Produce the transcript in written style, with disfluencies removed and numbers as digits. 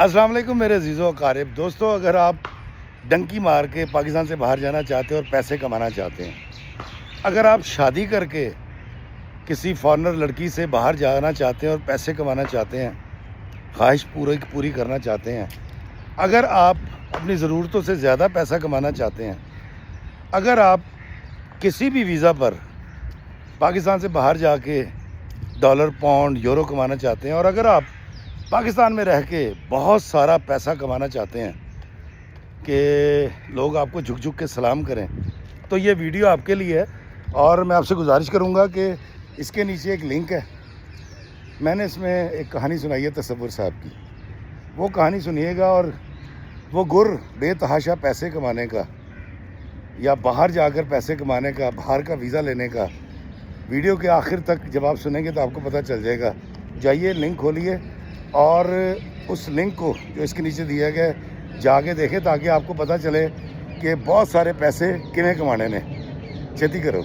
अस्सलाम वालेकुम मेरे अजीज़ों अकारिब दोस्तों, अगर आप डंकी मार के पाकिस्तान से बाहर जाना चाहते हैं और पैसे कमाना चाहते हैं, अगर आप शादी करके किसी फॉरेनर लड़की से बाहर जाना चाहते हैं और पैसे कमाना चाहते हैं, ख्वाहिश पूरी करना चाहते हैं, अगर आप अपनी ज़रूरतों से ज़्यादा पैसा कमाना चाहते हैं, अगर आप किसी भी वीज़ा पर पाकिस्तान से बाहर जाके डॉलर, पाउंड, यूरो कमाना चाहते हैं, और अगर आप पाकिस्तान में रह के बहुत सारा पैसा कमाना चाहते हैं कि लोग आपको झुक झुक के सलाम करें, तो ये वीडियो आपके लिए है। और मैं आपसे गुजारिश करूँगा कि इसके नीचे एक लिंक है, मैंने इसमें एक कहानी सुनाई है तसव्वुर साहब की, वो कहानी सुनिएगा। और वो गुर बेतहाशा पैसे कमाने का या बाहर जाकर पैसे कमाने का, बाहर का वीज़ा लेने का, वीडियो के आखिर तक जब आप सुनेंगे तो आपको पता चल जाएगा। जाइए, लिंक खोलिए और उस लिंक को जो इसके नीचे दिया गया है जाके देखें, ताकि आपको पता चले कि बहुत सारे पैसे किन्हें कमाने ने। छेती करो।